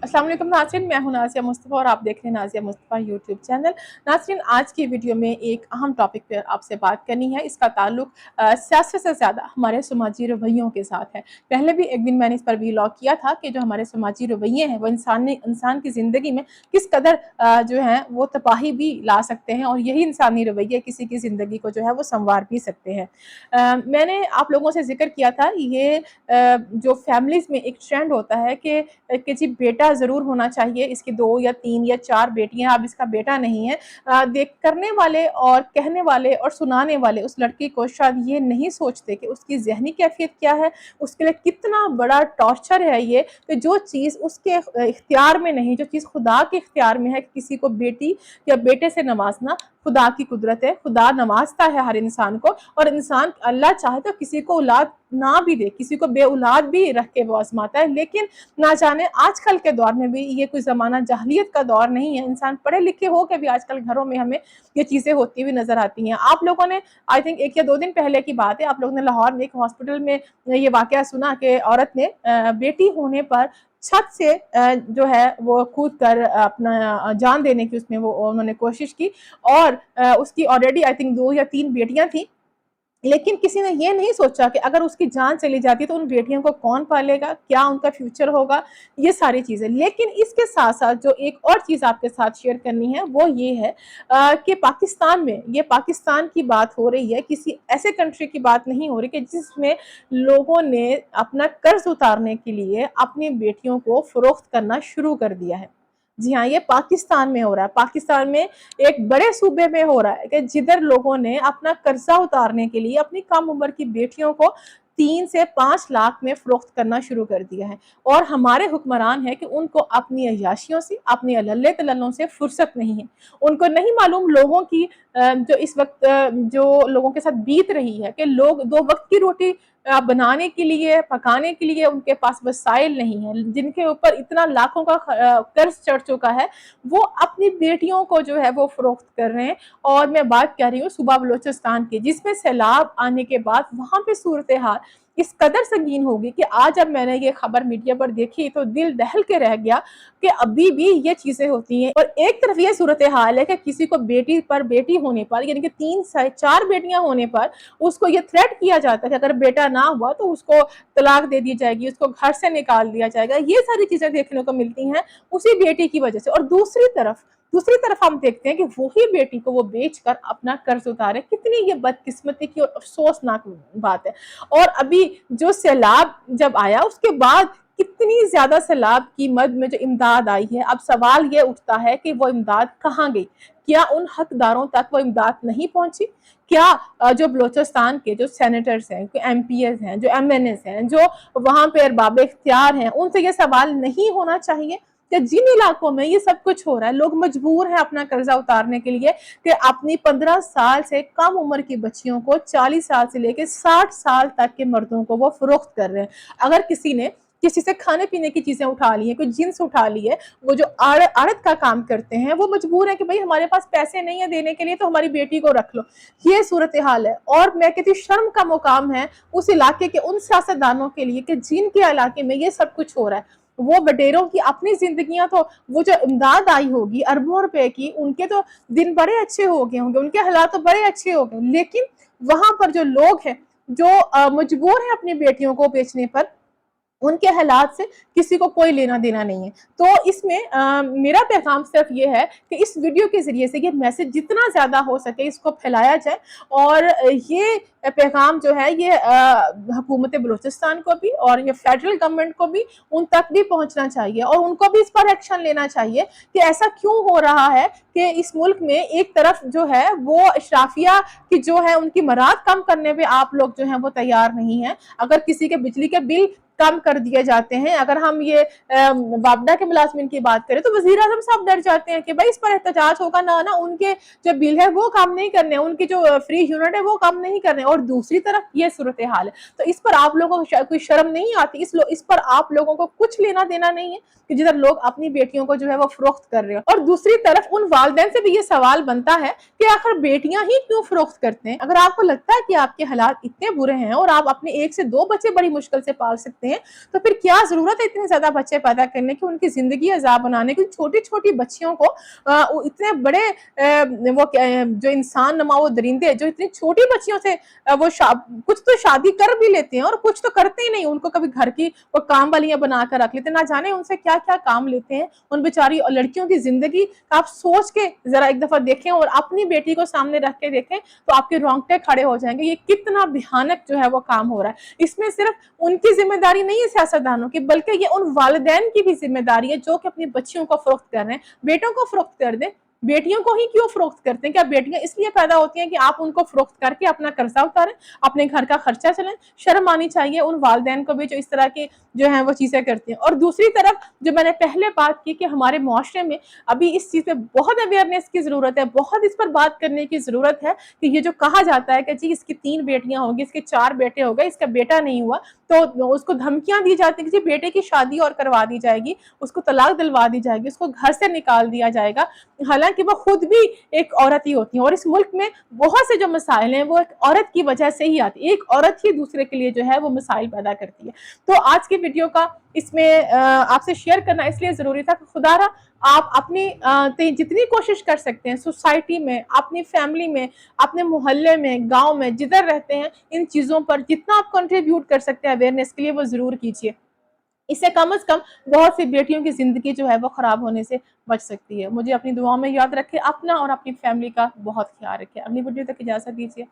अस्सलाम वालेकुम नाज़रीन, मैं हूं नाज़िया मुस्तफ़ा और आप देख रहे हैं नाज़िया मुस्तफ़ा यूट्यूब चैनल। नाज़रीन, आज की वीडियो में एक अहम टॉपिक पर आपसे बात करनी है। इसका ताल्लुक सियासत से ज़्यादा हमारे समाजी रवैयों के साथ है। पहले भी एक दिन मैंने इस पर व्लॉग किया था कि जो हमारे समाजी रवैये हैं वो इंसान की ज़िंदगी में किस कदर जो है वो तबाही भी ला सकते हैं, और यही इंसानी रवैये किसी की ज़िंदगी को जो है वो संवार भी सकते हैं। मैंने आप लोगों से जिक्र किया था ये जो फैमिलीज़ में एक ट्रेंड होता है कि जी बेटा ज़रूर होना चाहिए, इसकी 2 या 3 या 4 बेटियाँ, अब इसका बेटा नहीं है। देख करने वाले और कहने वाले और सुनाने वाले उस लड़की को शायद ये नहीं सोचते कि उसकी ज़हनी कैफ़ियत क्या है, उसके लिए कितना बड़ा टॉर्चर है ये, कि जो चीज़ उसके इख्तियार में नहीं, जो चीज़ खुदा के इख्तियार में है, किसी को बेटी या बेटे से नवाज़ना खुदा की कुदरत है। खुदा नवाज़ता है हर इंसान को, और इंसान अल्लाह चाहे तो किसी को औलाद ना भी दे, किसी को बे औलाद भी रख के वो आज़माता है। लेकिन ना जाने आजकल के दौर में भी ये कोई ज़माना जahलियत का दौर नहीं है। इंसान पढ़े लिखे हो के भी आजकल घरों में हमें ये चीज़ें होती हुई नज़र आती हैं। आप लोगों ने आई थिंक 1 या 2 दिन पहले की बात है, आप लोगों ने लाहौर में एक हॉस्पिटल में ये वाक़या सुना कि औरत ने बेटी होने पर छत से जो है वो कूद कर अपना जान देने की उसमें वो उन्होंने कोशिश की, और उसकी ऑलरेडी आई थिंक 2 या 3 बेटियाँ थी। लेकिन किसी ने ये नहीं सोचा कि अगर उसकी जान चली जाती तो उन बेटियों को कौन पालेगा, क्या उनका फ्यूचर होगा, ये सारी चीज़ें। लेकिन इसके साथ-साथ जो एक और चीज़ आपके साथ शेयर करनी है वो ये है कि पाकिस्तान में, ये पाकिस्तान की बात हो रही है, किसी ऐसे कंट्री की बात नहीं हो रही कि जिसमें लोगों ने अपना कर्ज उतारने के लिए अपनी बेटियों को फ़रोख्त करना शुरू कर दिया है। जी हाँ, ये पाकिस्तान में हो रहा है। पाकिस्तान में एक बड़े सूबे में हो रहा है कि जिधर लोगों ने अपना कर्जा उतारने के लिए अपनी कम उम्र की बेटियों को 3 से 5 लाख में फ़रोख्त करना शुरू कर दिया है। और हमारे हुक्मरान हैं कि उनको अपनी अय्याशियों से, अपने अल्ले-तल्लों से फ़ुर्सत नहीं है। उनको नहीं मालूम लोगों की जो इस वक़्त जो लोगों के साथ बीत रही है, कि लोग 2 वक़्त की रोटी बनाने के लिए, पकाने के लिए उनके पास वसाइल नहीं है, जिनके ऊपर इतना लाखों का कर्ज चढ़ चुका है, वो अपनी बेटियों को जो है वो फ़रोख्त कर रहे हैं। और मैं बात कर रही हूँ सूबा बलूचिस्तान की, जिसमें सैलाब आने के बाद वहाँ पे सूरत-ए-हाल इस कदर संगीन होगी कि आज जब मैंने ये खबर मीडिया पर देखी तो दिल दहल के रह गया कि अभी भी ये चीज़ें होती हैं। और एक तरफ ये सूरत-ए-हाल है कि किसी को बेटी होने पर, यानी कि 3 से 4 बेटियाँ होने पर उसको ये थ्रेट किया जाता है कि अगर बेटा ना हुआ तो उसको तलाक दे दी जाएगी, उसको घर से निकाल दिया जाएगा। ये सारी चीज़ें देखने को मिलती हैं उसी बेटी की वजह से। और दूसरी तरफ हम देखते हैं कि वही बेटी को वो बेचकर अपना कर्ज उतारे। कितनी ये बदकिस्मती की और अफ़सोसनाक बात है। और अभी जो सैलाब जब आया उसके बाद कितनी ज़्यादा सैलाब की मद में जो इमदाद आई है, अब सवाल ये उठता है कि वो इमदाद कहाँ गई? क्या उन हकदारों तक वो इमदाद नहीं पहुँची? क्या जो बलूचिस्तान के जो सेनेटर्स हैं, एमपीएस हैं, जो एमएनएस हैं, जो वहाँ पे अरबाब इख्तियार हैं, उनसे ये सवाल नहीं होना चाहिए कि जिन इलाकों में ये सब कुछ हो रहा है, लोग मजबूर हैं अपना कर्जा उतारने के लिए कि अपनी 15 साल से कम उम्र की बच्चियों को 40 साल से लेकर 60 साल तक के मर्दों को वो फ़रोख्त कर रहे हैं। अगर किसी ने किसी से खाने पीने की चीज़ें उठा ली हैं, कोई जिन्स उठा ली है, वो जो आड़त का काम करते हैं, वो मजबूर हैं कि भाई हमारे पास पैसे नहीं है देने के लिए, तो हमारी बेटी को रख लो। ये सूरत-ए-हाल है। और मैं कहती हूँ शर्म का मुकाम है उस इलाके के उन सियासतदानों के लिए कि जिनके इलाके में ये सब कुछ हो रहा है। वो बटेरों की अपनी ज़िंदगियाँ, तो वो जो इमदाद आई होगी अरबों रुपए की, उनके तो दिन बड़े अच्छे हो गए होंगे, उनके हालात तो बड़े अच्छे हो गए। लेकिन वहाँ पर जो लोग हैं, जो मजबूर हैं अपनी बेटियों को बेचने पर, उनके हालात से किसी को कोई लेना देना नहीं है। तो इसमें मेरा पैगाम सिर्फ ये है कि इस वीडियो के ज़रिए से ये मैसेज जितना ज़्यादा हो सके इसको फैलाया जाए, और ये पैगाम जो है ये हुकूमत बलूचिस्तान को भी और ये फेडरल गवर्नमेंट को भी उन तक भी पहुंचना चाहिए, और उनको भी इस पर एक्शन लेना चाहिए कि ऐसा क्यों हो रहा है कि इस मुल्क में एक तरफ जो है वो अशराफिया की जो है उनकी मराद कम करने पे आप लोग जो हैं वो तैयार नहीं हैं। अगर किसी के बिजली के बिल कम कर दिए जाते हैं, अगर हम ये वापडा के मुलाजमिन की बात करें तो वज़ीर आज़म साहब डर जाते हैं कि भाई इस पर एहतजाज होगा, ना उनके जो बिल है वो कम नहीं करने, उनकी जो फ्री यूनिट है वो कम नहीं करने। और दूसरी तरफ ये सूरत हाल है, तो इस पर आप लोगों को कोई शर्म नहीं आती? इस पर आप लोगों को कुछ लेना देना नहीं है कि जिधर लोग अपनी बेटियों को जो है वो फ़रोख्त कर रहे हैं। और दूसरी तरफ उन वालिदैन से भी ये सवाल बनता है कि आखिर बेटियां ही क्यों फ़रोख्त करते हैं? अगर आपको लगता है कि आपके हालात इतने बुरे हैं और आप अपने 1 से 2 बच्चे बड़ी मुश्किल से पाल सकते करते हैं, तो फिर क्या ज़रूरत है इतने ज़्यादा बच्चे पैदा करने की, उनकी ज़िंदगी अज़ाब बनाने की। छोटी-छोटी बच्चियों को वो इतने बड़े जो इंसान नमा वो दरिंदे जो इतनी छोटी बच्चियों से वो कुछ तो शादी कर भी लेते हैं और कुछ तो करते ही नहीं, उनको कभी घर की वो काम वालियां बना कर रख लेते हैं, ना जाने उनसे क्या क्या काम लेते हैं। उन बेचारी लड़कियों की जिंदगी का आप सोच के जरा एक दफा देखें और अपनी बेटी को सामने रख के देखें तो आपके रोंगटे खड़े हो जाएंगे, ये कितना भयानक जो है वो काम हो रहा है। इसमें सिर्फ उनकी जिम्मेदारी नहीं है सियासतदानों की, बल्कि ये उन वालिदैन की भी जिम्मेदारी है जो कि अपनी बच्चियों को फरोख्त कर रहे हैं। बेटों को फरोख्त कर दें, बेटियों को ही क्यों फरोख्त करते हैं? क्या बेटियां इसलिए पैदा होती हैं कि आप उनको फरोख्त करके अपना कर्जा उतारें, अपने घर का खर्चा चलें? शर्म आनी चाहिए उन वालिदैन को भी जो इस तरह की जो है वो चीजें करती हैं। और दूसरी तरफ जो मैंने पहले बात की कि हमारे मुआशरे में अभी इस चीज पे बहुत अवेयरनेस की जरूरत है, बहुत इस पर बात करने की जरूरत है कि ये जो कहा जाता है कि जी इसकी 3 बेटियां होंगी, इसके 4 बेटे हो गए, इसका बेटा नहीं हुआ, तो उसको धमकियां दी जाती है कि जी बेटे की शादी और करवा दी जाएगी, उसको तलाक दिलवा दी जाएगी, उसको घर से निकाल दिया जाएगा, हालांकि वो खुद भी एक औरत ही होती है। और इस मुल्क में बहुत से जो मसाइल हैं वो एक औरत की वजह से ही आती है, एक औरत ही दूसरे के लिए जो है वो मसाइल पैदा करती है। तो आज की वीडियो का इसमें आपसे शेयर करना इसलिए जरूरी था कि खुदारा आप अपनी जितनी कोशिश कर सकते हैं सोसाइटी में, अपनी फैमिली में, अपने मोहल्ले में, गांव में, जिधर रहते हैं, इन चीजों पर जितना आप कंट्रीब्यूट कर सकते हैं अवेयरनेस के लिए वो जरूर कीजिए। इससे कम से कम बहुत सी बेटियों की जिंदगी जो है वो खराब होने से बच सकती है। मुझे अपनी दुआओं में याद रखें, अपना और अपनी फैमिली का बहुत ख्याल रखें। अगली वीडियो तक इजाजत दीजिए।